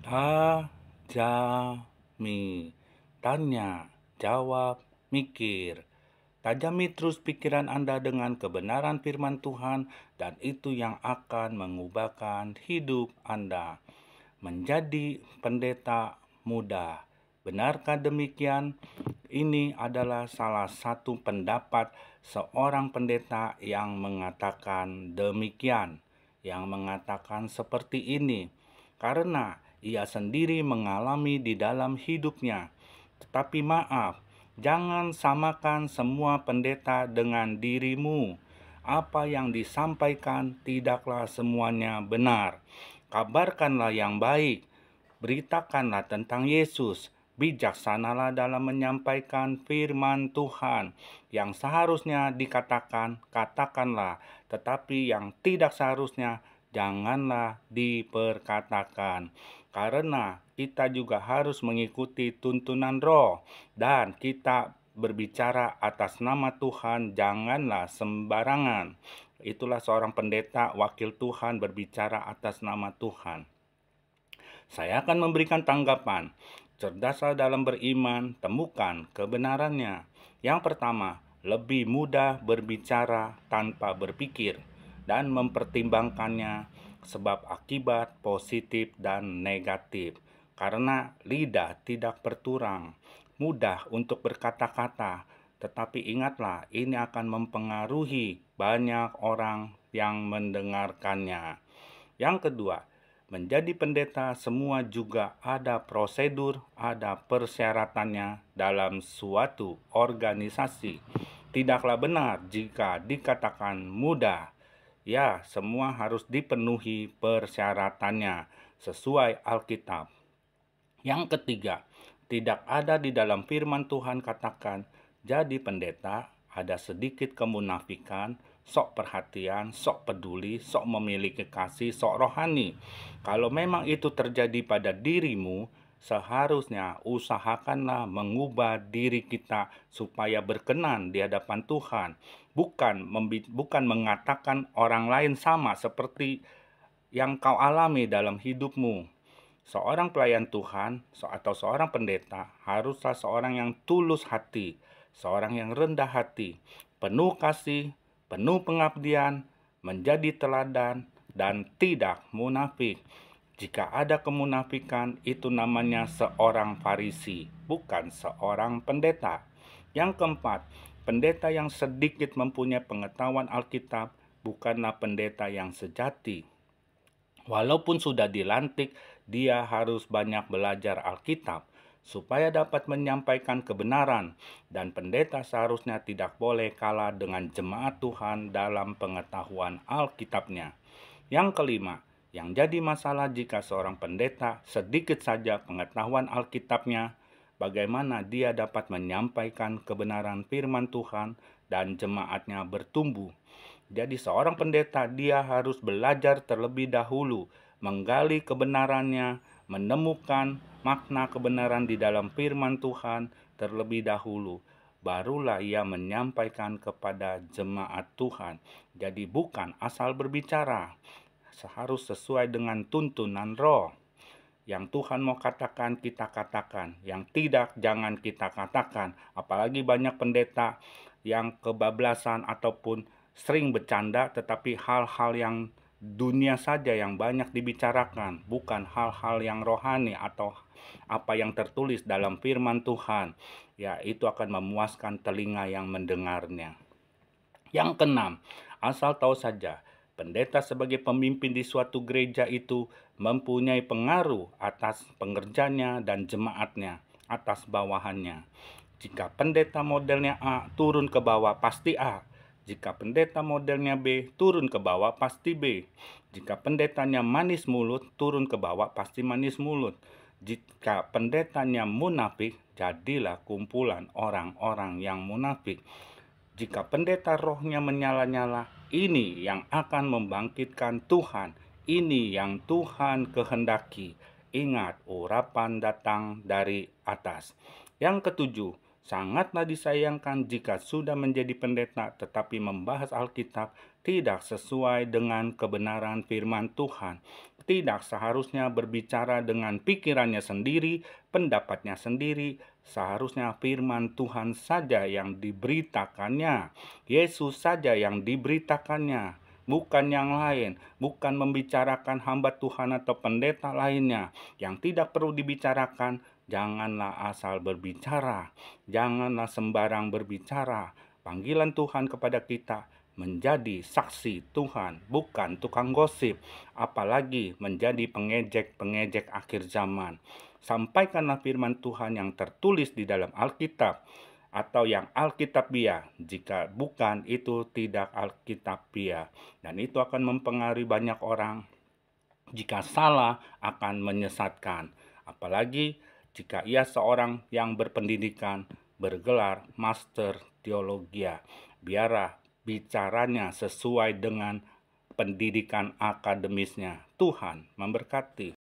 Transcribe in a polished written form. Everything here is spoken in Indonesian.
Tajami, tanya, jawab, mikir. Tajami terus pikiran Anda dengan kebenaran firman Tuhan, dan itu yang akan mengubahkan hidup Anda menjadi pendeta muda. Benarkah demikian? Ini adalah salah satu pendapat seorang pendeta yang mengatakan demikian, yang mengatakan seperti ini, karena ia sendiri mengalami di dalam hidupnya. Tetapi maaf, jangan samakan semua pendeta dengan dirimu. Apa yang disampaikan tidaklah semuanya benar. Kabarkanlah yang baik, beritakanlah tentang Yesus, bijaksanalah dalam menyampaikan firman Tuhan. Yang seharusnya dikatakan, katakanlah, tetapi yang tidak seharusnya, janganlah diperkatakan. Karena kita juga harus mengikuti tuntunan Roh, dan kita berbicara atas nama Tuhan, janganlah sembarangan. Itulah seorang pendeta, wakil Tuhan, berbicara atas nama Tuhan. Saya akan memberikan tanggapan. Cerdaslah dalam beriman, temukan kebenarannya. Yang pertama, lebih mudah berbicara tanpa berpikir dan mempertimbangkannya sebab akibat positif dan negatif. Karena lidah tidak berturang, mudah untuk berkata-kata, tetapi ingatlah ini akan mempengaruhi banyak orang yang mendengarkannya. Yang kedua, menjadi pendeta semua juga ada prosedur, ada persyaratannya dalam suatu organisasi. Tidaklah benar jika dikatakan mudah. Ya, semua harus dipenuhi persyaratannya sesuai Alkitab. Yang ketiga, tidak ada di dalam firman Tuhan katakan, jadi pendeta ada sedikit kemunafikan, sok perhatian, sok peduli, sok memiliki kasih, sok rohani. Kalau memang itu terjadi pada dirimu, seharusnya usahakanlah mengubah diri kita supaya berkenan di hadapan Tuhan. Bukan mengatakan orang lain sama seperti yang kau alami dalam hidupmu. Seorang pelayan Tuhan atau seorang pendeta haruslah seorang yang tulus hati, seorang yang rendah hati, penuh kasih, penuh pengabdian, menjadi teladan, dan tidak munafik. Jika ada kemunafikan, itu namanya seorang Farisi, bukan seorang pendeta. Yang keempat, pendeta yang sedikit mempunyai pengetahuan Alkitab bukanlah pendeta yang sejati. Walaupun sudah dilantik, dia harus banyak belajar Alkitab supaya dapat menyampaikan kebenaran, dan pendeta seharusnya tidak boleh kalah dengan jemaat Tuhan dalam pengetahuan Alkitabnya. Yang kelima, yang jadi masalah jika seorang pendeta sedikit saja pengetahuan Alkitabnya, bagaimana dia dapat menyampaikan kebenaran firman Tuhan dan jemaatnya bertumbuh. Jadi seorang pendeta dia harus belajar terlebih dahulu, menggali kebenarannya, menemukan makna kebenaran di dalam firman Tuhan terlebih dahulu. Barulah ia menyampaikan kepada jemaat Tuhan. Jadi bukan asal berbicara, harus sesuai dengan tuntunan Roh. Yang Tuhan mau katakan, kita katakan. Yang tidak, jangan kita katakan. Apalagi banyak pendeta yang kebablasan ataupun sering bercanda, tetapi hal-hal yang dunia saja yang banyak dibicarakan, bukan hal-hal yang rohani atau apa yang tertulis dalam firman Tuhan. Ya, itu akan memuaskan telinga yang mendengarnya. Yang keenam, asal tahu saja, pendeta sebagai pemimpin di suatu gereja itu mempunyai pengaruh atas pengerjanya dan jemaatnya, atas bawahannya. Jika pendeta modelnya A turun ke bawah pasti A. Jika pendeta modelnya B turun ke bawah pasti B. Jika pendetanya manis mulut turun ke bawah pasti manis mulut. Jika pendetanya munafik, jadilah kumpulan orang-orang yang munafik. Jika pendeta rohnya menyala-nyala, ini yang akan membangkitkan Tuhan. Ini yang Tuhan kehendaki. Ingat, urapan datang dari atas. Yang ketujuh, sangatlah disayangkan jika sudah menjadi pendeta tetapi membahas Alkitab tidak sesuai dengan kebenaran firman Tuhan. tidak seharusnya berbicara dengan pikirannya sendiri, pendapatnya sendiri. Seharusnya firman Tuhan saja yang diberitakannya, Yesus saja yang diberitakannya, bukan yang lain, bukan membicarakan hamba Tuhan atau pendeta lainnya. Yang tidak perlu dibicarakan, janganlah asal berbicara, janganlah sembarang berbicara. Panggilan Tuhan kepada kita menjadi saksi Tuhan, bukan tukang gosip, apalagi menjadi pengejek-pengejek akhir zaman. Sampaikanlah firman Tuhan yang tertulis di dalam Alkitab atau yang Alkitabiah. Jika bukan, itu tidak Alkitabiah. Dan itu akan mempengaruhi banyak orang. Jika salah, akan menyesatkan. Apalagi jika ia seorang yang berpendidikan, bergelar Master Teologia. Biarlah bicaranya sesuai dengan pendidikan akademisnya. Tuhan memberkati.